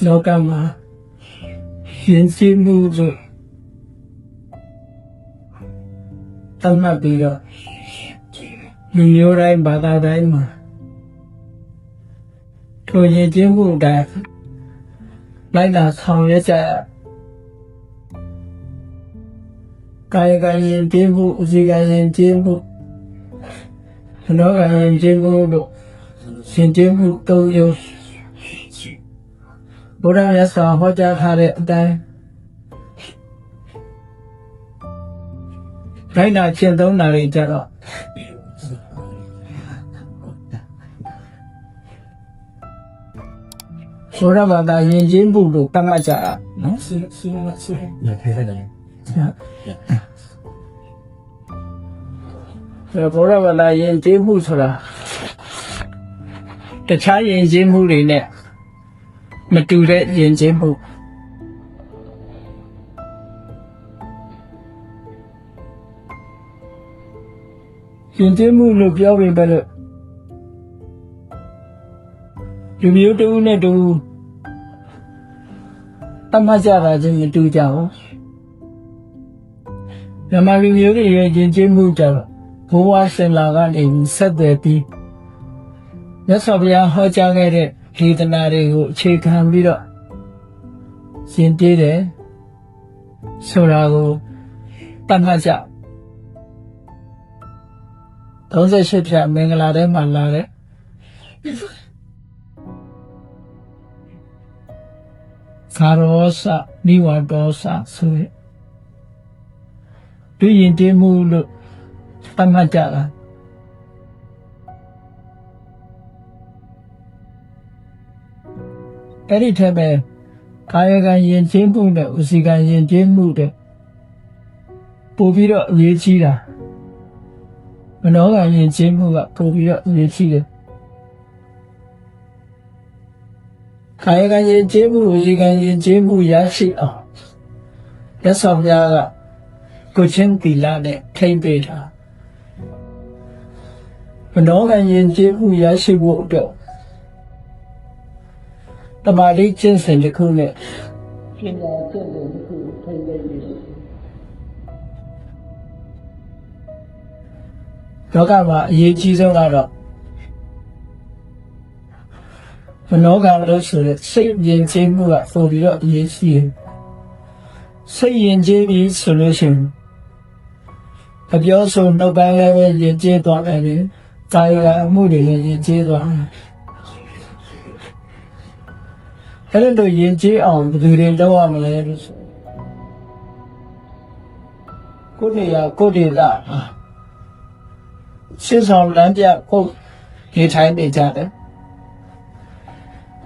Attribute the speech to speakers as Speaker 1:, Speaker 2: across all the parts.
Speaker 1: လောကမှာယဉ်ကျေးမှုလို့သတ်မှတ်ပြီးတော့လူမျိုးတိုင်းဘာသာတိုင်းမှာထိုယဉ်ကျေးမှုတိုင်းလိုက်နာဆောင်ရွက်ကြရကာယကံယဉ်ကျေးမှုဥစီကံယဉ်ကျေးမှုမနောကံယဉ်ကျေးမှုတို့ယဉ်ကျေးမှုသုံးမျိုးဘုရားမြတ်စွာဟောကြားထားတဲ့အတိုင်းလိုက်နာကျင့်သုံးတာတွေကြတော့ဘုရားဘာသာယဉ်ကျေးမှုလို့သတ်မှတ်ကြတာနော်
Speaker 2: อย่าใช้ได้เลย
Speaker 1: ဘုရားဘာသာယဉ်ကျေးမှုဆိုတာတခြားယဉ်ကျေးမှုတွေနဲ့မတူတဲ့ယဉ်ကျေးမှုယဉ်ကျေးမှုလို့ပြောပြီးပဲလို့လူမျိုးတူနဲ့တူတတ်မှတ်ကြတာချင်းမတူကြဘူးမြန်မာလူမျိုးတွေရဲ့ယဉ်ကျေးမှုကြတော့ဘိုးဘွားရှင်လာကနေဆက်သွယ်ပြီးမြတ်စွာဘုရားဟောကြားခဲ့တဲ့ဒေသနာတွေကိုအခြေခံပြီးတော့ရှင်းပြတယ်ဆိုတာကိုတတ်မှတ်ကြ38ဖြတ်မင်္ဂလာထဲမှာလာတဲ့ကာရောစနိဝတောစဆိုရသူယဉ်ကျေးမှုလို့သတ်မှတ်ကြတာအဲ့ဒီထက်ပဲကာယကံယဉ်ကျေးမှုနဲ့ဥစီကံယဉ်ကျေးမှုတဲ့ပို့ပြီးတော့အရေးကြီးတာမနောကံယဉ်ကျေးမှုကပို့ပြီးတော့အရေးကြီးတယ်ကာယကံယဉ်ကျေးမှုဥစီကံယဉ်ကျေးမှုရရှိအောင်ရသော်ဘုရားကကိုချင်းသီလနဲ့ထိမ့်ပေးတာမနောကံယဉ်ကျေးမှုရရှိဖို့အတွက်တမာတိကျင့်စဉ်တစ်ခုနဲ့ပညာကျင့်စဉ်တစ်ခုထိမ့်ပေးပြီးလောကမှာအရေးကြီးဆုံးကတော့မနောကံလို့ဆိုတဲ့စိတ်ယဉ်ကျေးမှုကပို့ပြီးတော့အရေးကြီးတယ်စိတ်ယဉ်ကျေးပြီးဆိုလို့ရှိရင်အပြောဆိုနှုတ်ပိုင်းလည်းပဲယဉ်ကျေးသွားတယ်လေကာယကအမှုတွေလည်းယဉ်ကျေးသွားတယ်အဲ့လိုယဉ်ကျေးအောင်ဘယ်သူတွေလုပ်ရမလဲလို့ဆိုကိုယ်နေရာကိုယ်ဒေသရှင်းဆောင်လမ်းပြကိုနေထိုင်နေကြတယ်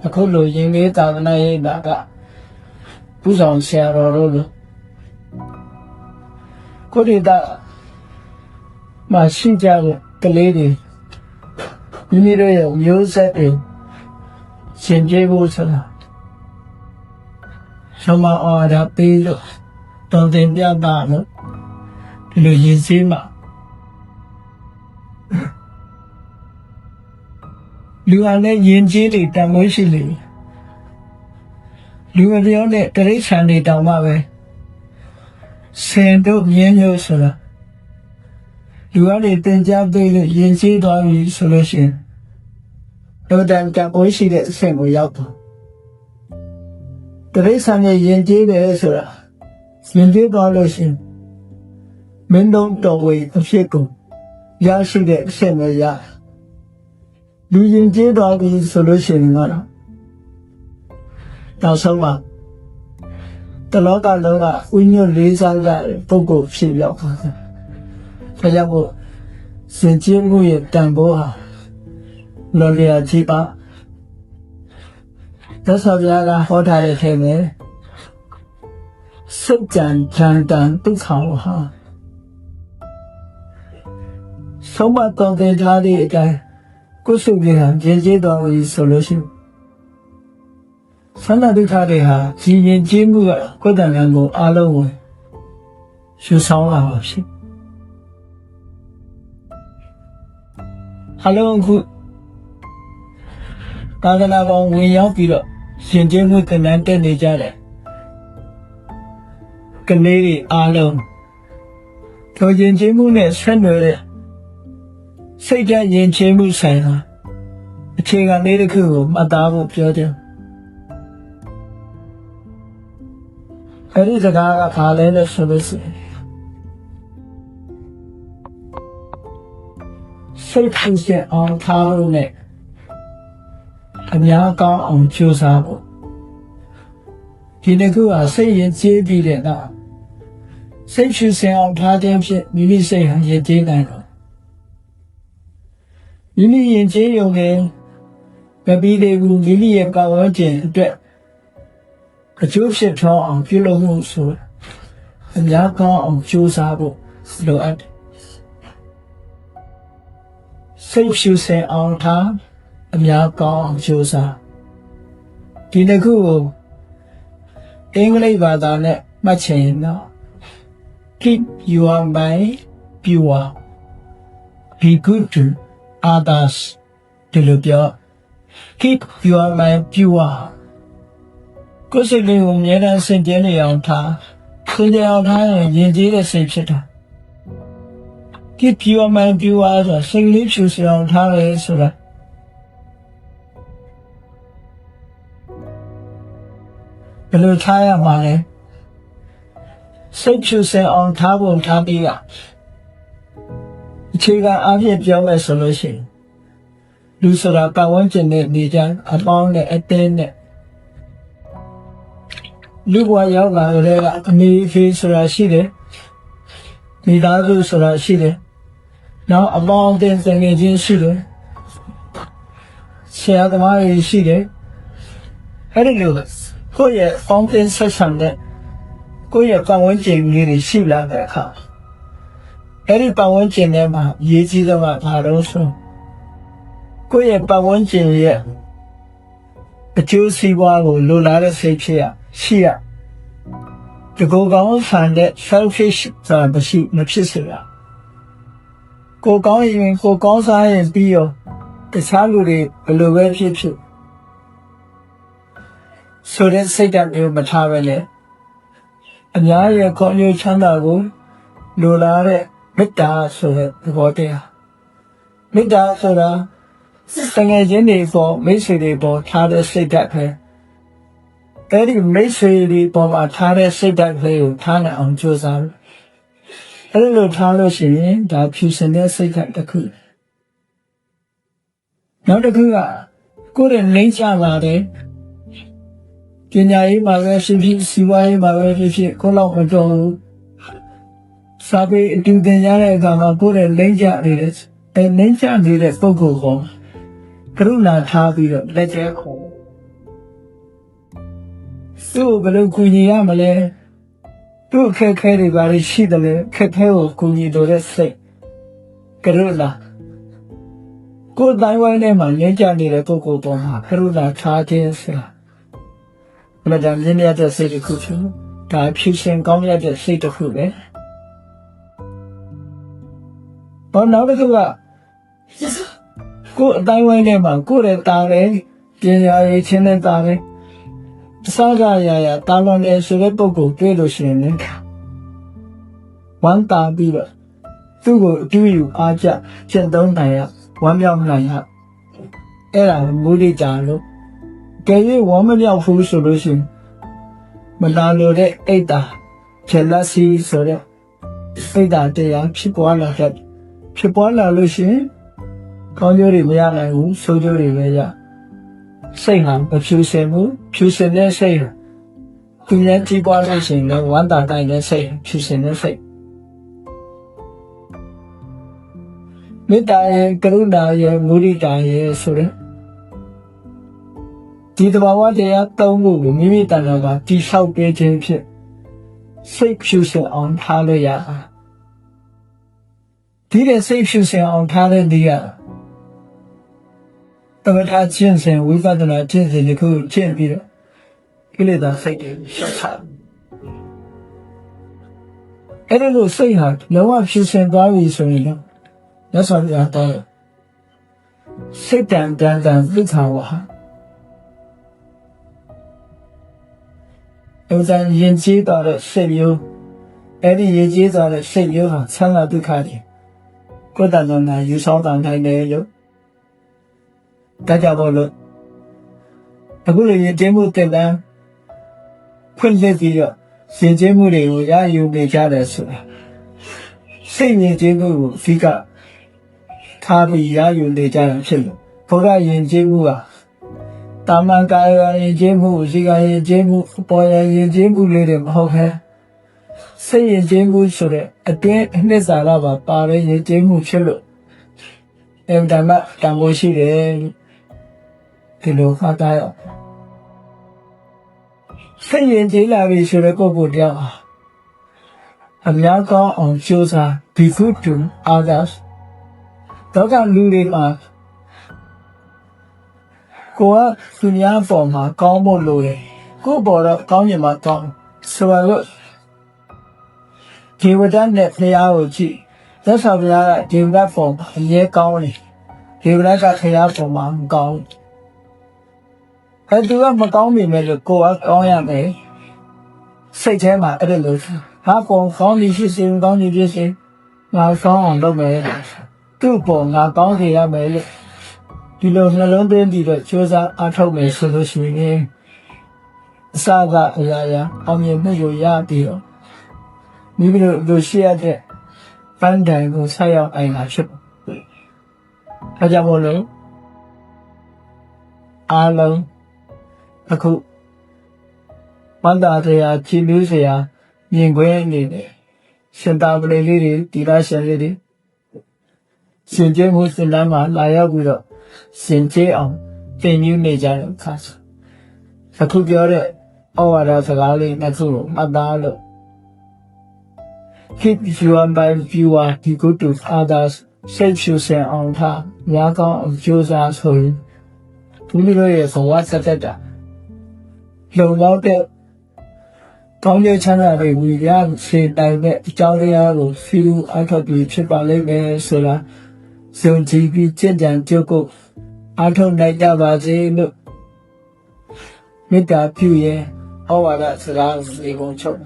Speaker 1: အခုလိုယဉ်လေးသာသနာ့ရေးတာကပူဆောင်ဆရာတော်တို့လိုကိုယ်ဒေသမှာရှိကြတဲ့ကလေးတွေမိမိတို့ရဲ့မျိုးဆက်တွေရှင်ကျေးဖို့ဆိုတာရှမအော်ဒါပေးလို့တော်တင်ပြတာလို့ဒီလိုရည်စည်းမှာလူအားနဲ့ယဉ်ကျေးတွေတန်ဖိုးရှိလေလူအပြောနဲ့တရိစ္ဆာန်တွေတောင်မှပဲဆင်တို့မြင်းမျိုးဆိုတာလူအားတွေတင်ကြပေးလို့ယဉ်ကျေးသွားပြီဆိုလို့ရှိရင်တော့တန်တန်ဖိုးရှိတဲ့အဆင့်ကိုရောက်သွားတရိစ္ဆာန်ရဲ့ယဉ်ကျေးတယ်ဆိုတာယဉ်ကျေးသွားလို့ရှိရင်မင်းတို့တော်ဝေအဖြစ်ကိုရရှိတဲ့အဆင့်ပဲရလူယဉ်ကျေးသွားပြီဆိုလို့ရှိရင်ကတော့နောက်ဆုံးမှာတလောကလုံးကဝိညာဉ်လေးစားတဲ့ပုဂ္ဂိုလ်ဖြစ်ရောက်ပါတယ်။ဒါကြောင့်မို့စင်ကြယ်မှုရဲ့တန်ဖိုးဟာလောလျာကြီးပါသစ္စာပြားကဟောထားတဲ့ထဲမှာစိတ်ကြံတန်ဒုက္ခဟာဆုံးမတော်တဲ့ဓာတ်တွေအတိုင်းကိုယ်စုပ်ပြန်ကျင်းကျေးတော်ပြီဆိုလို့ရှိရင်ဆန္ဒဒုက္ခတွေဟာကြည်ရင်ကျေးမှုကကိုယ်တန်ခံကိုအားလုံးကိုရှုဆောင်လာပါဖြစ်အလုံးခုသာသနာပေါင်းဝင်ရောက်ပြီးတော့ ရှင်ကျင်းမှုကဏ္ဍတက်နေကြတယ်ကလေးတွေအားလုံးတော်ရင်ကျင်းမှုနဲ့ဆက်နွယ်တဲ့စိတ်ဓာတ်ရင်ချင်းမှုဆိုင်ရာအခြေခံလေးတစ်ခုကိုမှတ်သားဖို့ပြောတယ်အဲ့ဒီစကားကဘာလဲလို့ဆိုလို့ရှိရင်စိတ်ဖြစ်စေအောင်ထားလို့နဲ့အများကောင်းအောင်ကြိုးစားဖို့ဒီတစ်ခုဟာစိတ်ရင်ကျေးပြီးတဲ့နောက်စိတ်ဖြစ်စေအောင်ထားခြင်းဖြင့်မိမိစိတ်ဟာရင်ကျေးနိုင်တော့မိမိရင်ကျေးရုံနဲ့မပြီးသေးဘူးမိမိရဲ့ပတ်ဝန်းကျင်အတွက်အကျိုးဖြစ်ထောင်းအောင်ပြုလုပ်မှုဆိုအများကောင်းအောင်ကြိုးစားဖို့လိုအပ်တယ်စိတ်ဖြစ်စေအောင်ထားအများကောင်းအောင်ကြိုးစားဒီတစ်ခုကိုအင်္ဂလိပ်ဘာသာနဲ့မှတ်ချင်ရင်တော့ keep your mind pure be good to others ဒီလိုပြော keep your mind pure ကိုယ်စိတ်လေးကိုအမြဲတမ်းစင်ကြယ်နေအောင်ထားစင်ကြယ်အောင်ထားရင်ယဉ်ကျေးတဲ့စိတ်ဖြစ်တာ keep your mind pure ဆိုတာစိတ်လေးဖြူစင်အောင်ထားရဲဆိုတာဘယ်လိုထားရမှာလဲစိတ်ဖြူစင်အောင်ထားဖို့ထားပြီးကအခြေခံအဖြစ်ပြောမယ်ဆိုလို့ရှိရင်လူဆိုတာပတ်ဝန်းကျင်နဲ့နေကြအပေါင်းနဲ့အတင်းနဲ့လူဘဝရောက်လာတဲ့ကအမေအဖေဆိုတာရှိတယ်မိသားစုဆိုတာရှိတယ်နောက်အပေါင်းအသင်းဆိုင်ငယ်ချင်းရှိတယ်ဆရာသမားတွေရှိတယ်အဲ့ဒီလိုကိုယ့်ရဲ့ပေါင်းသင်းဆက်ဆံတဲ့ကိုယ့်ရဲ့ပတ်ဝန်းကျင်ကြီးတွေရှိလာတဲ့အခါအဲ့ဒီပတ်ဝန်းကျင်ထဲမှာအရေးကြီးဆုံးကဘာလို့ဆိုကိုယ့်ရဲ့ပတ်ဝန်းကျင်ရဲ့အကျိုးစီးပွားကိုလိုလားတဲ့စိတ်ဖြစ်ရရှိရဒီကိုယ်ကောင်းဆန်တဲ့ selfish ဆိုတာမဖြစ်စေရကိုယ်ကောင်းရင်ကိုယ်ကောင်းစားရင်ပြီးရောတခြားလူတွေဘယ်လိုပဲဖြစ်ဖြစ်ဆိုတဲ့စိတ်ဓာတ်မျိုးမထားပဲလေအများရဲ့ကောင်းကျိုးချမ်းသာကိုလိုလားတဲ့မေတ္တာဆိုတဲ့သဘောတရားမေတ္တာဆိုတာတကယ်ချင်းတွေပေါ်မိတ်ဆွေတွေပေါ်ထားတဲ့စိတ်ဓာတ်ပဲအဲ့ဒီမိတ်ဆွေတွေပေါ်မှာထားတဲ့စိတ်ဓာတ်ကလေးကိုထားနိုင်အောင်ကြိုးစားလို့အဲ့ဒီလိုထားလို့ရှိရင်ဒါဖြူစင်တဲ့စိတ်ဓာတ်တစ်ခုနောက်တစ်ခုကကိုယ်ရဲ့လိမ့်ချလာတဲ့ပညာရေးမှာပဲဖြစ်ဖြစ်စီးပွားရေးမှာပဲဖြစ်ဖြစ်ကိုယ်လောက်မတော်ဘူးစာပေအတူသင်ရတဲ့အခါမှာကိုယ်ရဲ့လိမ့်ချနေတဲ့လိမ့်ချနေတဲ့ပုဂ္ဂိုလ်ကိုကရုဏာထားပြီးတော့လက်ကျဲခေါ်သူ့ကိုဘယ်လိုကူညီရမလဲသူ့အခက်အခဲတွေဘာတွေရှိတယ်လဲအခက်အခဲကိုကူညီလို့တဲ့စိတ်ကရုဏာကိုယ်တိုင်းဝိုင်းထဲမှာငြင်းကြနေတဲ့ပုဂ္ဂိုလ်ပေါ်မှာကရုဏာထားခြင်းဆိုတာမတန်မြင့်မြတ်တဲ့စိတ်တစ်ခုဖြစ်ဒါဖြူစင်ကောင်းမြတ်တဲ့စိတ်တစ်ခုပဲဘာနောက်တစ်ခုကကိုယ်အတိုင်းဝိုင်းထဲမှာကိုယ်ရဲ့တာတယ်ပညာရေးချင်းတဲ့တာတယ်အစားကြရတာလွန်တယ်ဆိုတဲ့ပုဂ္ဂိုလ်တွေ့လို့ရှိရင်လည်းဝမ်းသာပြီးတော့သူ့ကိုအတူယူအားကျကျင့်သုံးနိုင်ရဝမ်းမြောက်နိုင်ရအဲ့ဒါမူလိကြလို့ကဲ၍ဝမ်းမမြောက်ဘူးဆိုလို့ရှိရင်မလာလို့တဲ့အိတ်တာjealousyဆိုတဲ့အိတ်တာတရားဖြစ်ပွားလာတဲ့ဖြစ်ပွားလာလို့ရှိရင်ကောင်းကျိုးတွေမရနိုင်ဘူးဆိုးကျိုးတွေပဲရစိတ်ဟာမဖြူစင်ဘူးဖြူစင်တဲ့စိတ်ဟာသူများကြည့်ပွားလို့ရှိရင်လည်းဝမ်းသာတိုင်းတဲ့စိတ်ဖြူစင်တဲ့စိတ်မေတ္တာရဲ့ကရုဏာရဲ့မုဒိတာရဲ့ဆိုတဲ့ဒီသဘာဝတရားသုံးခုကိုမိမိတဏ္ဍာမှာတည်ဆောက်ပေးခြင်းဖြင့်စိတ်ဖြူစင်အောင်ထားလို့ရတာဒီတဲ့စိတ်ဖြူစင်အောင်ထားတဲ့ဒီကသမထကျင့်စဉ်ဝိပဿနာကျင့်စဉ်ဒီခုကျင့်ပြီးတော့ကိလေသာစိတ်တွေရှော့ချအဲ့ဒါလို့စိတ်ဟာလုံးဝဖြူစင်သွားပြီဆိုရင်တော့ရသော်ပြတော့စိတ်တန်တန်သိခါဝဟာ ထုံးစံယဉ်ကျေးတော်တဲ့စိတ်မျိုးအဲ့ဒီယဉ်ကျေးတော်တဲ့စိတ်မျိုးဟာဆန္ဒဒုက္ခတွေကိုယ်တန်တော်နာယူဆောင်တန်ထိုင်တယ်လို့ဒါကြောင့်မို့လို့အခုလိုယဉ်ကျေးမှုတင်တန်းဖွင့်လှစ်ပြီးတော့ယဉ်ကျေးမှုတွေကိုရယူနေကြတယ်ဆိုတာစိတ်ယဉ်ကျေးမှုကိုအဓိကထားပြီးရယူနေကြတာဖြစ်လို့ဘုရားယဉ်ကျေးမှုဟာတာမန်ကာယယဉ်ကျေးမှုဇီကယဉ်ကျေးမှုပေါ်ရယဉ်ကျေးမှုလေးတွေမဟုတ်ဘဲစိတ်ယဉ်ကျေးမှုဆိုတဲ့အတွင်းအနှစ်သာရပါတဲ့ယဉ်ကျေးမှုဖြစ်လို့အမှန်တန်ဖိုးရှိတယ်ဒီလိုခါတားစိတ်ရင်ကျေးလာပြီဆိုတဲ့ပုဂ္ဂိုလ်တယောက်ဟာအများကောင်းအောင်ကြိုးစား be good to others တော့ကလူတွေမှာကိုကသူများပေါ်မှာကောင်းဖို့လိုတယ်ကိုယ့်ပေါ်တော့ကောင်းရင်မှကောင်းဆိုတော့ဒီဝတ္တနဲ့ဖရာကိုကြည့်သက်ဆောင်ဖရာကဒီဝတ္တပေါ်မှာအမြဲကောင်းတယ်ဒီဝတ္တကဖရာပေါ်မှာမကောင်းအဲ့သူကမကောင်းပြီမဲ့လို့ကိုကကောင်းရမယ်စိတ်ထဲမှာအဲ့ဒါလို့ဟာပေါ်ကောင်းနေဖြစ်စေကောင်းနေဖြစ်စေငါကောင်းအောင်လုပ်မယ်သူ့ပေါ်ငါကောင်းစေရမယ်လို့ဒီလိုနှလုံးသွင်းပြီးတော့ကြိုးစားအားထုတ်မယ်ဆိုလို့ရှိရင်အစကအရာရာအောင်မြင်မှုကိုရပြီးတော့မိမိတို့လိုရှိရတဲ့ပန်းတိုင်ကိုဆက်ရောက်အိမ်လာဖြစ်ပါအဲကြောင့်မို့လို့အားလုံးအခုဝန္တာတရားကြည်လူစရာမြင်ခွင့်အနေနဲ့ရှင်သာပလိလေးတွေဒီလားရှင်လေးတွေရှင်ကျဲမှုစင်တန်းမှာလာရောက်ပြီးတော့ရှင်ကျဲအောင်ပြင်ယူနေကြတဲ့အခါအခုပြောတဲ့ဩဝါဒစကားလေးနှစ်ခုကိုမှတ်သားလို့ keep your mind pure be good to others စိတ်ဖြူစင်အောင်ထားများကောင်းအောင်ကြိုးစားဆိုရင်ဒီလိုရဲ့ဘဝစသက်တာလုံလောက်တဲ့ကောင်းကျိုးချမ်းသာတွေဝီရစေတိုင်တဲ့အကြောင်းတရားကိုစီလူအထောက်ပြီးဖြစ်ပါလိမ့်မယ်ဆိုတာယုံကြည်ပြီးကြင်ကြံကြုတ်ကိုအထောက်နိုင်ကြပါစေလို့မေတ္တာပြုရဲ့ဩဝါဒစကားကိုဒီကုန်းချုပ်